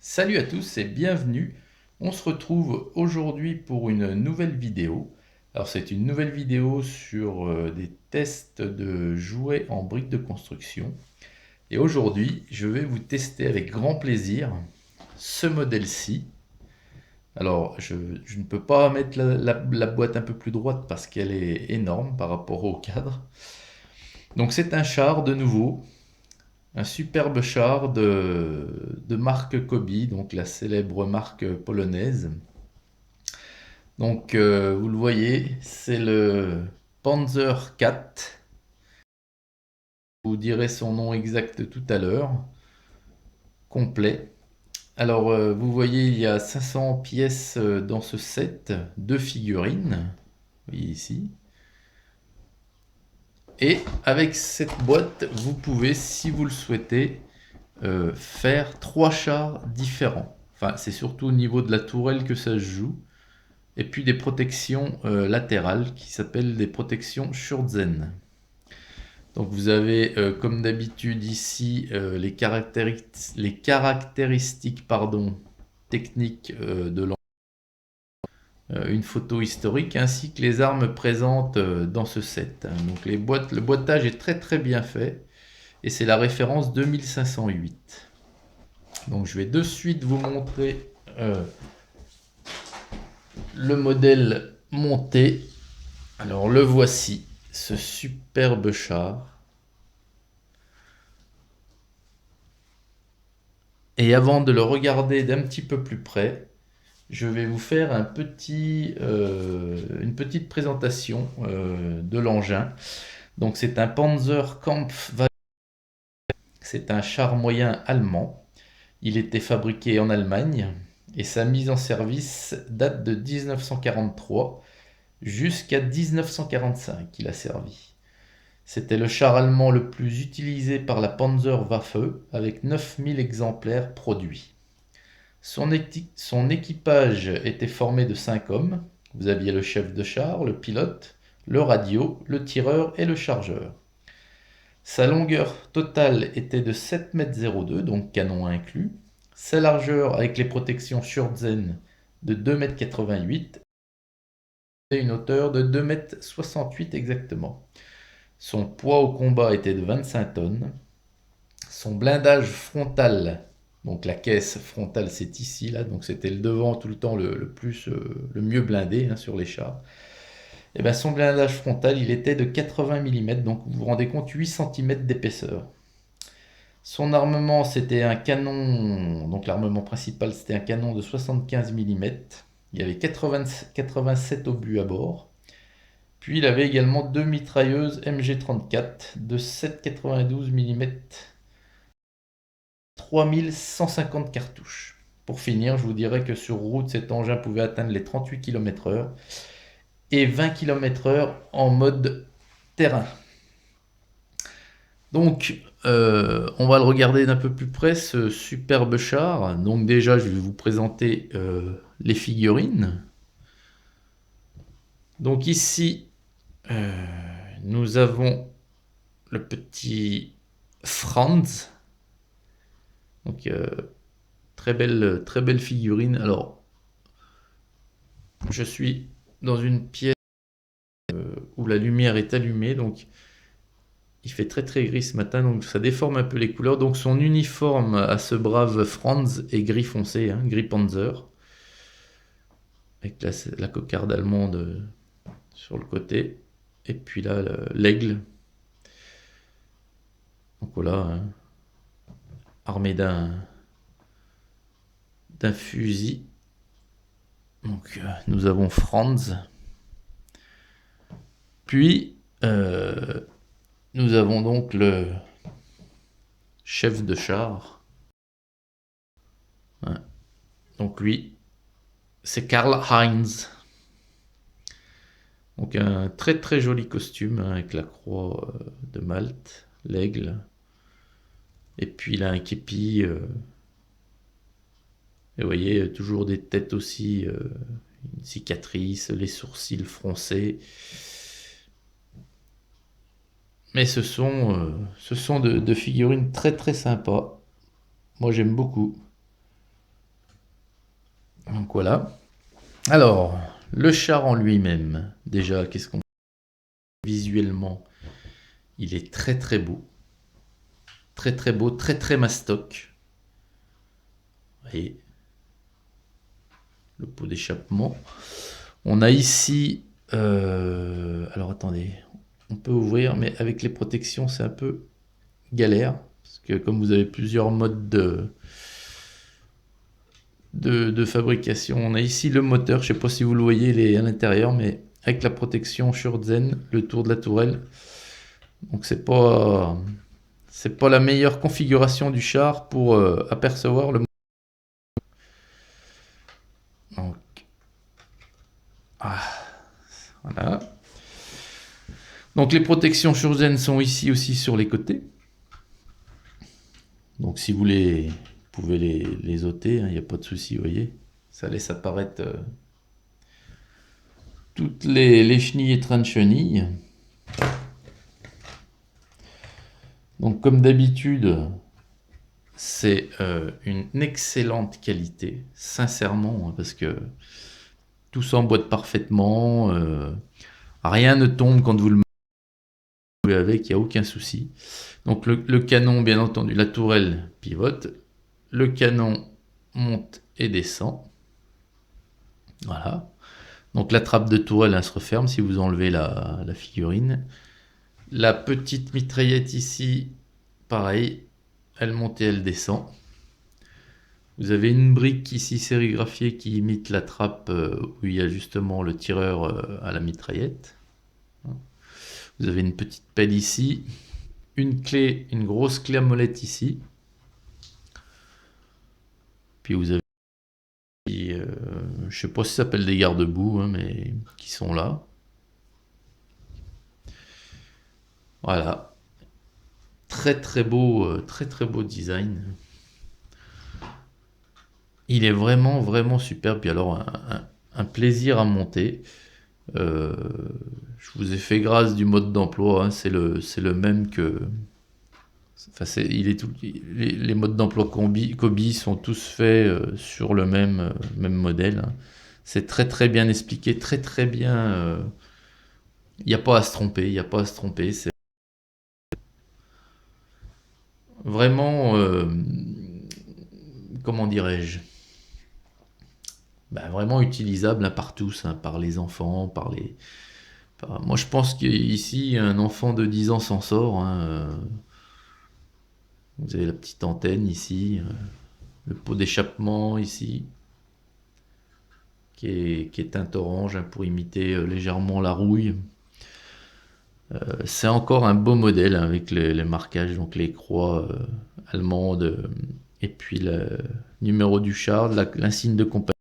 Salut à tous et bienvenue. On se retrouve aujourd'hui pour une nouvelle vidéo. Alors c'est une nouvelle vidéo sur des tests de jouets en briques de construction. Et aujourd'hui, je vais vous tester avec grand plaisir ce modèle-ci. Alors je ne peux pas mettre la boîte un peu plus droite parce qu'elle est énorme par rapport au cadre. Donc c'est un char de nouveau. Un superbe char de marque Kobi, donc la célèbre marque polonaise. Donc vous le voyez, c'est le Panzer IV. Vous direz son nom exact tout à l'heure, complet. Alors vous voyez, il y a 500 pièces dans ce set, deux figurines, vous voyez ici. Et avec cette boîte, vous pouvez, si vous le souhaitez, faire trois chars différents. Enfin, c'est surtout au niveau de la tourelle que ça se joue. Et puis des protections latérales qui s'appellent des protections Schurzen. Donc vous avez comme d'habitude ici les caractéristiques techniques de l'engin, une photo historique ainsi que les armes présentes dans ce set. Donc le boitage est très très bien fait et c'est la référence 2508. Donc je vais de suite vous montrer le modèle monté. Alors le voici, ce superbe char. Et avant de le regarder d'un petit peu plus près, je vais vous faire une petite présentation de l'engin. Donc c'est un Panzerkampfwagen, c'est un char moyen allemand. Il était fabriqué en Allemagne et sa mise en service date de 1943 jusqu'à 1945. Il a servi. C'était le char allemand le plus utilisé par la Panzerwaffe avec 9000 exemplaires produits. Son équipage était formé de 5 hommes. Vous aviez le chef de char, le pilote, le radio, le tireur et le chargeur. Sa longueur totale était de 7,02 m, donc canon inclus. Sa largeur avec les protections Schurzen de 2,88 m et une hauteur de 2,68 m exactement. Son poids au combat était de 25 tonnes. Son blindage frontal, donc la caisse frontale c'est ici, là, donc c'était le devant tout le temps le mieux blindé hein, sur les chars. Et ben son blindage frontal il était de 80 mm, donc vous vous rendez compte 8 cm d'épaisseur. Son armement c'était un canon, donc l'armement principal c'était un canon de 75 mm. Il y avait 87 obus à bord. Puis il avait également deux mitrailleuses MG34 de 7,92 mm, 3150 cartouches. Pour finir, je vous dirais que sur route, cet engin pouvait atteindre les 38 km/h et 20 km/h en mode terrain. Donc, on va le regarder d'un peu plus près, ce superbe char. Donc déjà, je vais vous présenter les figurines. Donc ici, nous avons le petit Franz. Donc, très belle figurine. Alors, je suis dans une pièce où la lumière est allumée, donc il fait très très gris ce matin, donc ça déforme un peu les couleurs. Donc son uniforme à ce brave Franz est gris foncé, hein, gris Panzer, avec la cocarde allemande sur le côté, et puis là l'aigle. Donc voilà, hein, armé d'un fusil. Donc nous avons Franz. Puis nous avons donc le chef de char. Ouais. Donc lui, c'est Karl Heinz. Donc un très très joli costume hein, avec la croix de Malte, l'aigle. Et puis il a un képi. Et vous voyez, toujours des têtes aussi, une cicatrice, les sourcils froncés. Mais ce sont de figurines très très sympas. Moi j'aime beaucoup. Donc voilà. Alors, le char en lui-même, déjà, qu'est-ce qu'on... Visuellement, il est très très beau. Très très beau, très très mastoc. Vous voyez, le pot d'échappement. On a ici... alors attendez, on peut ouvrir, mais avec les protections, c'est un peu galère. Parce que comme vous avez plusieurs modes de fabrication, on a ici le moteur. Je ne sais pas si vous le voyez, il est à l'intérieur, mais avec la protection Schurzhen, le tour de la tourelle. Donc c'est pas la meilleure configuration du char pour apercevoir le moteur. Donc, voilà. Donc les protections Schurzhen sont ici aussi sur les côtés. Donc si vous pouvez les ôter, il n'y a pas de souci, vous voyez. Ça laisse apparaître toutes les chenilles et trains de chenilles. Donc comme d'habitude, c'est une excellente qualité, sincèrement, parce que tout s'emboîte parfaitement, rien ne tombe quand vous le mettez avec, il n'y a aucun souci. Donc le canon, bien entendu, la tourelle pivote, le canon monte et descend. Voilà. Donc la trappe de tourelle, elle se referme si vous enlevez la figurine. La petite mitraillette ici, pareil, elle monte et elle descend. Vous avez une brique ici sérigraphiée qui imite la trappe où il y a justement le tireur à la mitraillette. Vous avez une petite pelle ici, une clé, une grosse clé à molette ici. Puis vous avez, je sais pas si ça s'appelle des garde-boue, hein, mais qui sont là. Voilà. Très très beau design. Il est vraiment vraiment superbe. Puis alors un plaisir à monter. Je vous ai fait grâce du mode d'emploi, hein, c'est le même que... Enfin, les modes d'emploi Kobi sont tous faits sur le même modèle, hein. C'est très très bien expliqué, très très bien... Il n'y a pas à se tromper, il n'y a pas à se tromper. C'est vraiment... comment dirais-je? Ben, vraiment utilisable, hein, par tous, hein, par les enfants, moi je pense qu'ici un enfant de 10 ans s'en sort, hein, vous avez la petite antenne ici, le pot d'échappement ici, qui est teinte orange, hein, pour imiter légèrement la rouille. C'est encore un beau modèle, hein, avec les marquages, donc les croix allemandes, et puis le numéro du char, l'insigne de compagnie.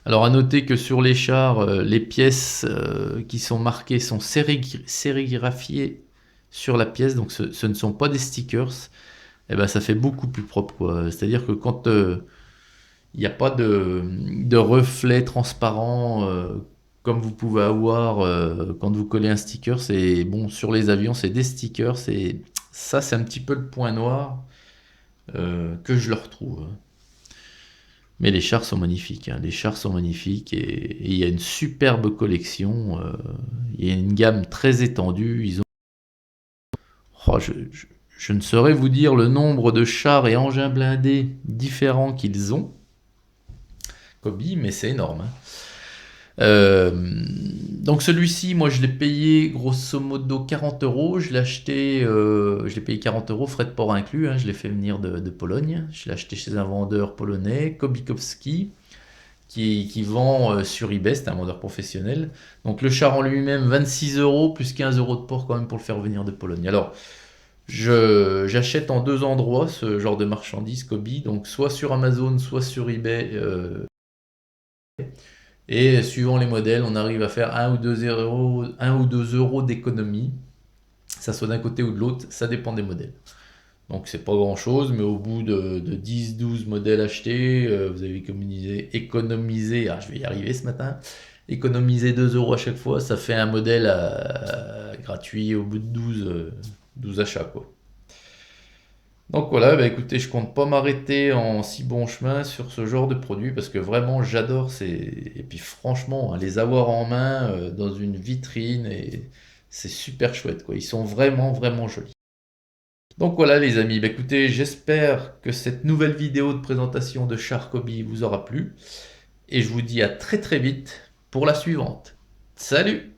Alors à noter que sur les chars, les pièces qui sont marquées sont sérigraphiées sur la pièce, donc ce ne sont pas des stickers. Et ben ça fait beaucoup plus propre, quoi. C'est-à-dire que quand il n'y a pas de reflet transparent comme vous pouvez avoir quand vous collez un sticker, c'est bon, sur les avions c'est des stickers, ça c'est un petit peu le point noir que je leur trouve. Mais les chars sont magnifiques, hein. Les chars sont magnifiques et il y a une superbe collection. Il y a une gamme très étendue. Oh, je ne saurais vous dire le nombre de chars et engins blindés différents qu'ils ont, Kobi, mais c'est énorme, hein. Donc celui-ci, moi je l'ai payé grosso modo 40 euros. Je l'ai acheté, je l'ai payé 40 euros, frais de port inclus, hein. Je l'ai fait venir de Pologne. Je l'ai acheté chez un vendeur polonais, Kobikowski, qui vend sur eBay. C'est un vendeur professionnel. Donc le char en lui-même, 26 euros, plus 15 euros de port quand même pour le faire venir de Pologne. Alors, j'achète en deux endroits ce genre de marchandises Kobi, donc soit sur Amazon, soit sur eBay. Et suivant les modèles, on arrive à faire 1 ou 2 euros d'économie. Ça soit d'un côté ou de l'autre, ça dépend des modèles. Donc c'est pas grand chose, mais au bout de 10-12 modèles achetés, vous avez économisé, je vais y arriver ce matin, économiser 2 euros à chaque fois, ça fait un modèle gratuit au bout de 12 achats, quoi. Donc voilà, bah écoutez, je compte pas m'arrêter en si bon chemin sur ce genre de produit parce que vraiment j'adore ces... Et puis franchement, hein, les avoir en main dans une vitrine, et c'est super chouette, quoi. Ils sont vraiment, vraiment jolis. Donc voilà les amis, bah écoutez, j'espère que cette nouvelle vidéo de présentation de Shark Hobby vous aura plu. Et je vous dis à très très vite pour la suivante. Salut!